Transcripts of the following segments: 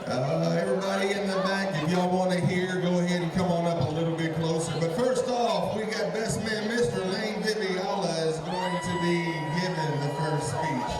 Everybody in the back, if y'all want to hear, go ahead and come on up a little bit closer. But first off, we got best man, Mr. Lane Viviola is going to be giving the first speech.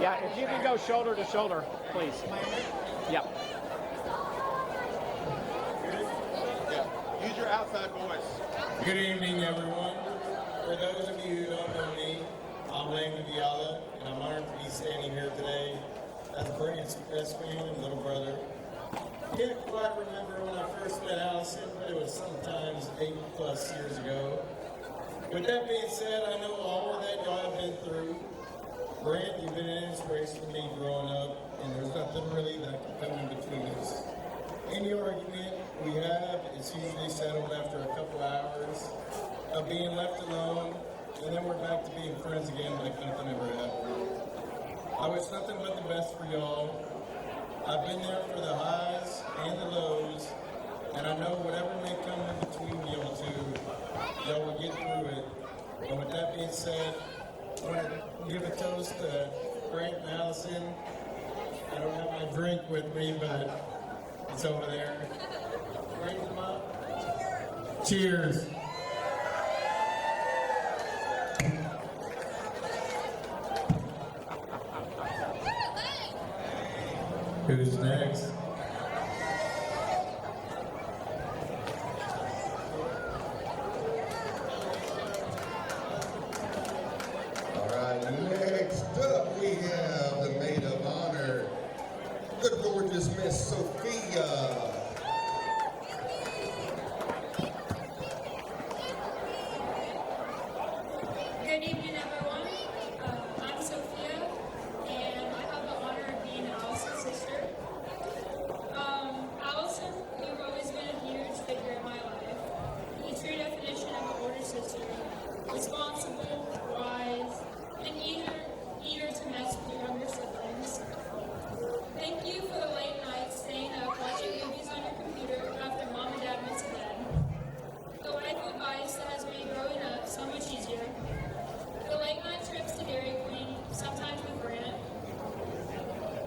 Yeah, if you can go shoulder to shoulder, please. Yep. Yeah. Use your outside voice. Good evening, everyone. For those of you who don't know me, I'm Lane Viviola, and I'm honored to be standing here today as Brandt's best friend and little brother. I can't quite remember when I first met Allison, but it was sometimes 8+ years ago. With that being said, I know all of that y'all have been through. Brandt, you've been an inspiration to me growing up, and there's nothing really that can come in between us. Any argument we have is usually settled after a couple hours of being left alone, and then we're back to being friends again like nothing ever happened. I wish nothing but the best for y'all. I've been there for the highs and the lows, and I know whatever may come in between y'all two, y'all will get through it. And with that being said, I want to give a toast to Brandt and Allison. I don't have my drink with me, but it's over there. Raise them up. Cheers. Who's next? All right, next up we have the maid of honor, the gorgeous Miss Sophia. Good evening, everyone. I'm Sophia, and I have the honor of being Allison's sister. Allison, you've always been a huge figure in my life. The true definition of an older sister: responsible, wise, and eager to mess with your younger siblings. Thank you for the late nights staying up watching movies on your computer after mom and dad went to bed. The life advice that has made growing up so much easier. The late night trips to Dairy Queen, sometimes with Brandt.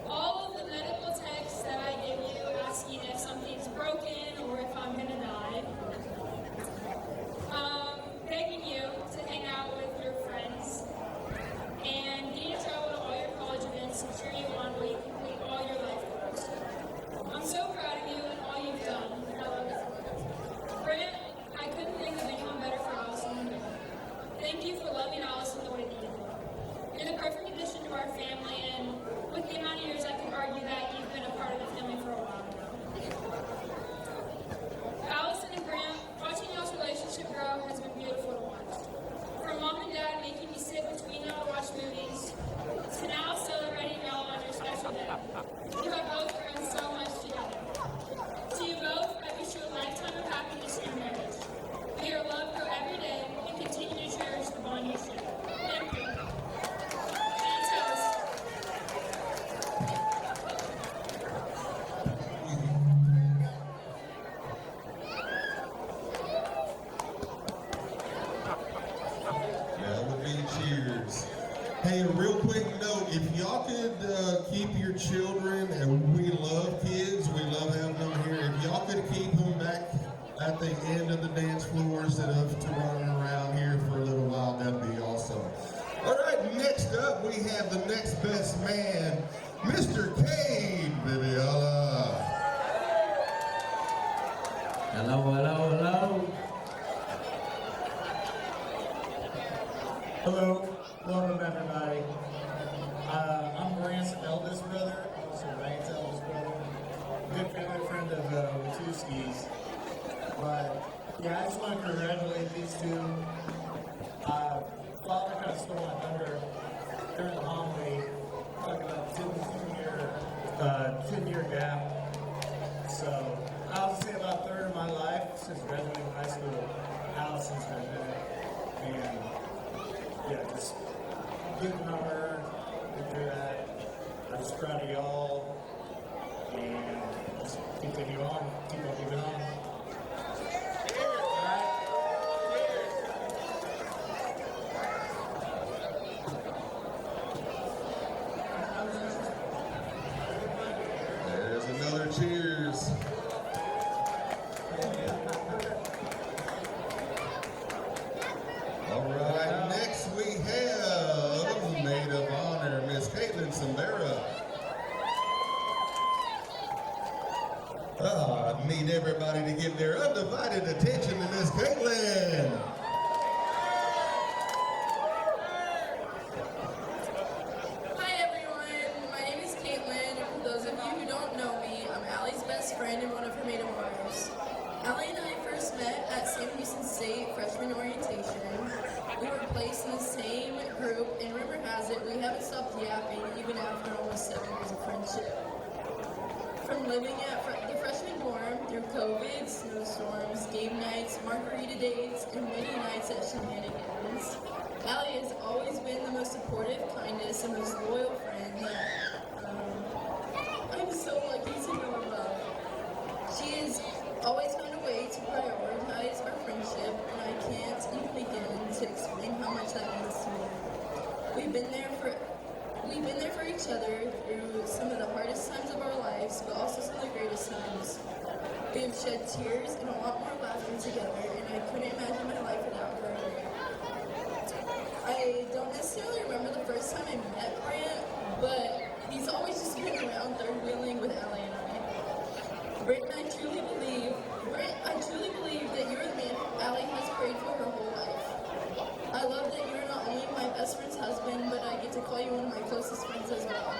All of the medical texts that I give you asking if something's broken or if I'm gonna die. Begging you to hang out with your friends and getting to travel to all your college events and cheer you on while you complete all your life goals. I'm so proud of you and all you've done. I love you. Brandt, I couldn't think of anyone better for Allison than you. Thank you for loving Allison the way that you do. You're the perfect addition to our family, and with the amount of years, I could argue that you've been a part of the family for a while now. Allison and Brandt, watching y'all's relationship grow has been beautiful to watch. From mom and dad making me sit between y'all to watch movies, to now celebrating y'all on your special day. You have both grown so much together. To you both, I wish you a lifetime of happiness in your marriage. May your love grow every day and continue to cherish the bond you share. Thank you. And toast. That would be cheers. Hey, a real quick note, if y'all could keep your children, and we love kids, we love having them here, if y'all could keep them back at the end of the dance floor instead of to running around here for a little while, that'd be awesome. All right, next up we have the next best man, Mr. Cade Viviola. Hello, hello, hello. Hello, welcome everybody. I'm Brandt's eldest brother, also Ryan's eldest brother. Good family friend of Watuski's. But yeah, I just want to congratulate these two. Father kind of stole my thunder during the homily, talking about 10-year gap. So I would say about a third of my life since graduating high school, Allison's been there. And yeah, just good to know her, good to that. I'm just proud of y'all, and just continue on, keep on moving on. All right. I was gonna need everybody to give their undivided attention to Miss Caitlin. Hi everyone, my name is Caitlin, and for those of you who don't know me, I'm Allie's best friend and one of her maiden wives. Allie and I first met at Sam Houston State freshman orientation. We were placed in the same group, and rumor has it we haven't stopped yapping even after almost 7 years of friendship. From living at the freshman dorm through COVID, snowstorms, game nights, margarita dates, and many nights at shenanigans, Allie has always been the most supportive, kindest, and most loyal friend that I'm so lucky to know and love. She has always found a way to prioritize our friendship, and I can't even begin to explain how much that means to me. We've been there for each other through some of the hardest times of our lives, but also some of the greatest times. We have shed tears and a lot more laughter together, and I couldn't imagine my life without her. I don't necessarily remember the first time I met Brandt, but he's always just been around third wheeling with Allie and I. Brandt, I truly believe that you're the man Allie has prayed for her whole life. I love that you're not only my best friend's husband, but I get to call you one of my closest friends as well.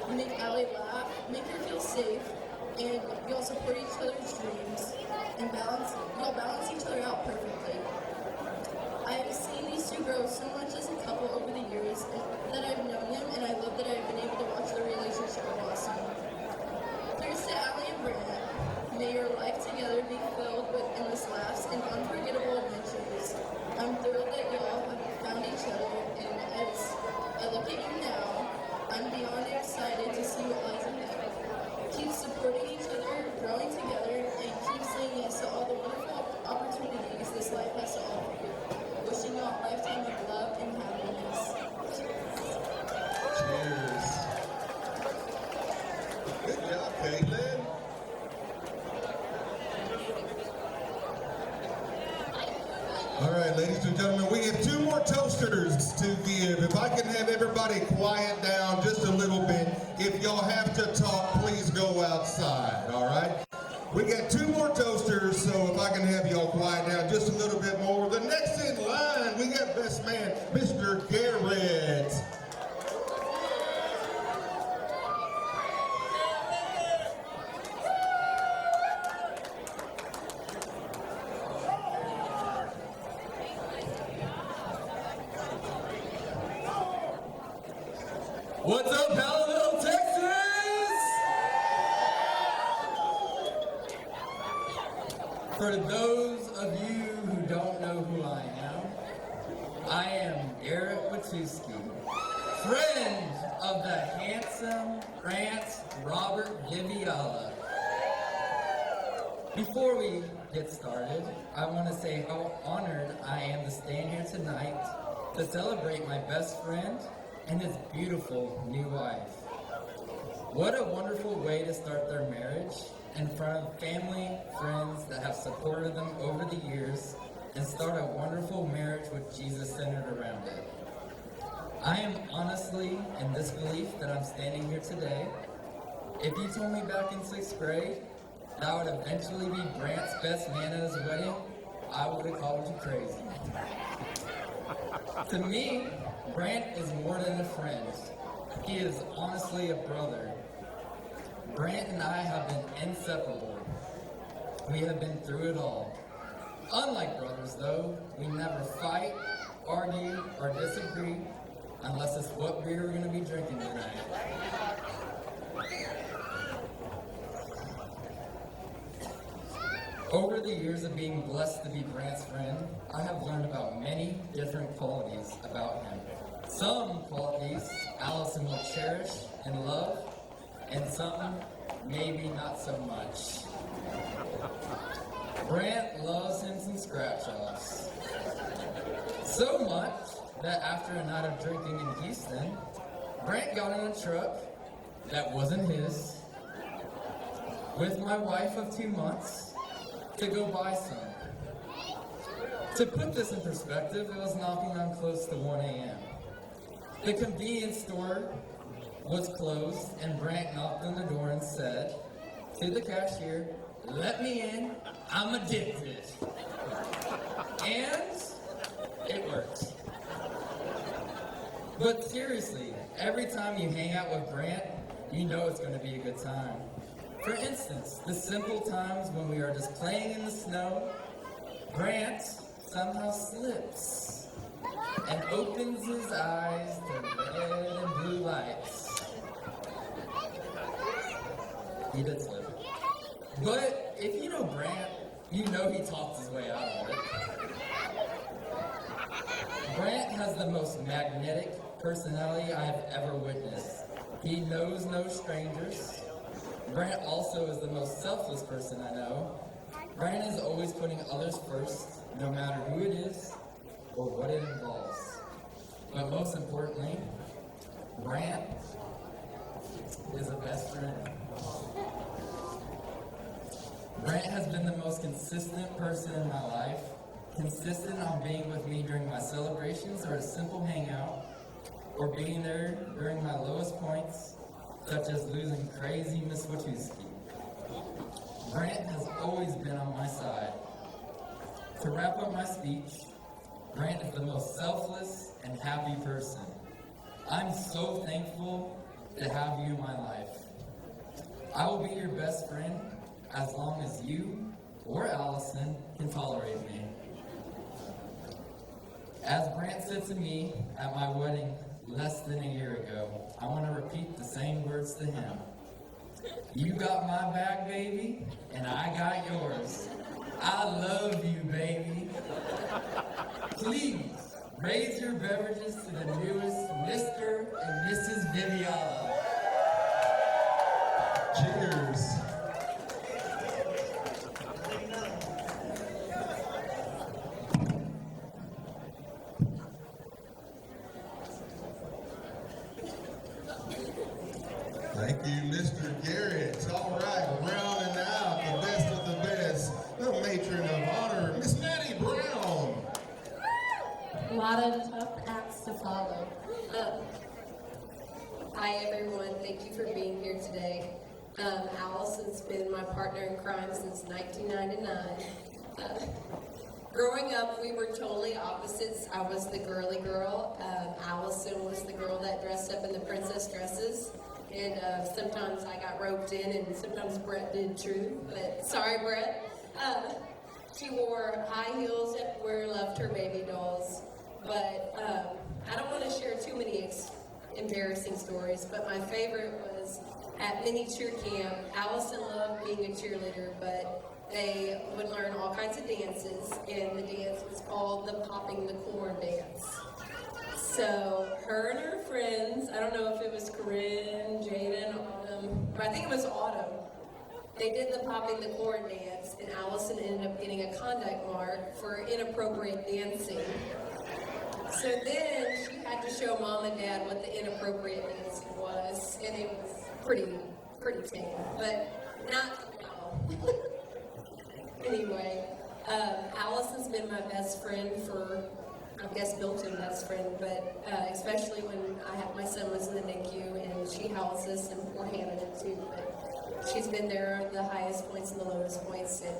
You make Allie laugh, make her feel safe, and y'all support each other's dreams, and y'all balance each other out perfectly. I have seen these two grow so much as a couple over the years that I've known them, and I love that I've been able to watch their relationship blossom. Here's to Allie and Brandt. May your life together be filled with endless laughs and unforgettable adventures. I'm thrilled that y'all have found each other, and as I look at you now, I'm beyond excited to see what lies ahead. Keep supporting each other, growing together, and keep saying yes to all the wonderful opportunities this life has to offer you. Wishing you all a lifetime of love and happiness. Cheers. Good job, Caitlin. All right, ladies and gentlemen, we have 2 more toasters to give. If I can have everybody quiet down just a little bit. If y'all have to talk, please go outside, all right? We got 2 more toasters, so if I can have y'all quiet down just a little bit more. The next in line, we got best man, Mr. Garrett. What's up, Hallettsville, Texas? For those of you who don't know who I am Garrett Watuski, friend of the handsome Brandt Robert Viviala. Before we get started, I want to say how honored I am to stand here tonight to celebrate my best friend and his beautiful new wife. What a wonderful way to start their marriage in front of family, friends that have supported them over the years, and start a wonderful marriage with Jesus centered around it. I am honestly in disbelief that I'm standing here today. If you told me back in 6th grade that I would eventually be Brandt's best man at his wedding, I would have called you crazy. To me, Brandt is more than a friend. He is honestly a brother. Brandt and I have been inseparable. We have been through it all. Unlike brothers, though, we never fight, argue, or disagree unless it's what beer we're going to be drinking tonight. Over the years of being blessed to be Brandt's friend, I have learned about many different qualities about him. Some qualities Allison will cherish and love, and some maybe not so much. Brandt loves him some scratch-offs. So much that after a night of drinking in Houston, Brandt got in a truck that wasn't his with my wife of 2 months to go buy some. To put this in perspective, it was knocking on close to 1 a.m. The convenience store was closed, and Brandt knocked on the door and said to the cashier, let me in, I'm addicted. And it works. But seriously, every time you hang out with Brandt, you know it's going to be a good time. For instance, the simple times when we are just playing in the snow, Brandt somehow slips and opens his eyes to red and blue lights. He did slip. But if you know Brandt, you know he talked his way out of it. Brandt has the most magnetic personality I have ever witnessed. He knows no strangers. Brandt also is the most selfless person I know. Brandt is always putting others first, no matter who it is or what it involves. But most importantly, Brandt is a best friend. Brandt has been the most consistent person in my life, consistent on being with me during my celebrations or a simple hangout, or being there during my lowest points, such as losing crazy Miss Wachowski. Brandt has always been on my side. To wrap up my speech, Brandt is the most selfless and happy person. I'm so thankful to have you in my life. I will be your best friend as long as you or Allison can tolerate me. As Brandt said to me at my wedding less than a year ago, I want to repeat the same words to him. You got my back, baby, and I got yours. I love you, baby. Please raise your beverages to the newest Mr. and Mrs. Viviala. Cheers. Thank you, Mr. Garrett. All right, rounding out the best of the best, the matron of honor, Miss Maddie Brown. A lot of tough acts to follow. Hi everyone, thank you for being here today. Allison's been my partner in crime since 1999. Growing up, we were totally opposites. I was the girly girl. Allison was the girl that dressed up in the princess dresses. And sometimes I got roped in, and sometimes Brett did too. But sorry, Brett. She wore high heels everywhere, loved her baby dolls. But I don't want to share too many embarrassing stories. But my favorite was at mini cheer camp. Allison loved being a cheerleader, but they would learn all kinds of dances, and the dance was called the popping the corn dance. So her and her friends, I don't know if it was Corinne, Jaden, Autumn, but I think it was Autumn. They did the popping the corn dance, and Allison ended up getting a conduct mark for inappropriate dancing. So then she had to show mom and dad what the inappropriate dancing was, and it was pretty tame, but not now. Anyway, Allison's been my best friend for, I guess, built-in best friend, but especially when my son was in the NICU, and she housed us, and poor Hannah did too, but she's been there the highest points and the lowest points, and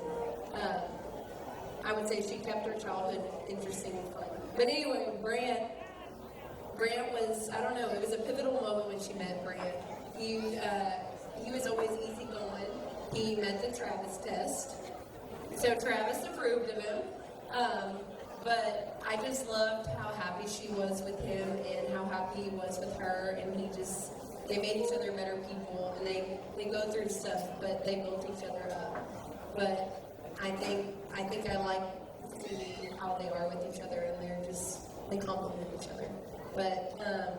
I would say she kept her childhood interesting and fun. But anyway, Brandt was, I don't know, it was a pivotal moment when she met Brandt. He was always easygoing. He met the Travis test. So Travis approved of him. But I just loved how happy she was with him and how happy he was with her. And they made each other better people. And they go through stuff, but they built each other up. But I think I like seeing how they are with each other, and they complement each other. But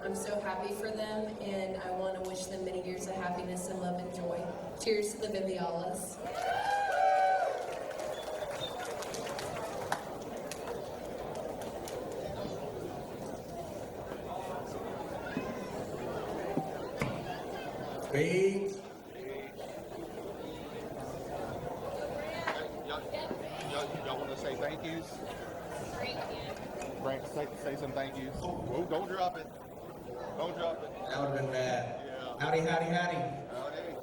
I'm so happy for them, and I want to wish them many years of happiness and love and joy. Cheers to the Vivialas. Beans. Y'all want to say thank yous? Brandt, say some thank yous. Whoa, don't drop it. Don't drop it. That would have been bad. Yeah. Howdy, howdy, howdy. Howdy.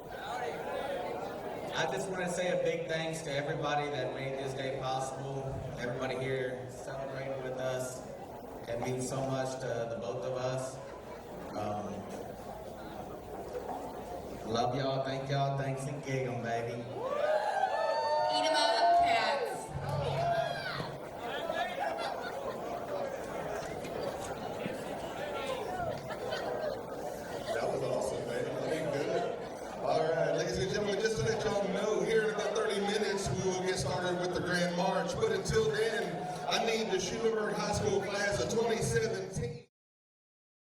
I just want to say a big thanks to everybody that made this day possible. Everybody here celebrating with us. It means so much to the both of us. Love y'all, thank y'all, thanks and gig 'em, baby. Eat 'em up, cats. That was awesome, man. Looking good. All right, ladies and gentlemen, just to let y'all know, here in about 30 minutes, we will get started with the Grand March. But until then, I need the Schulenburg High School class of 27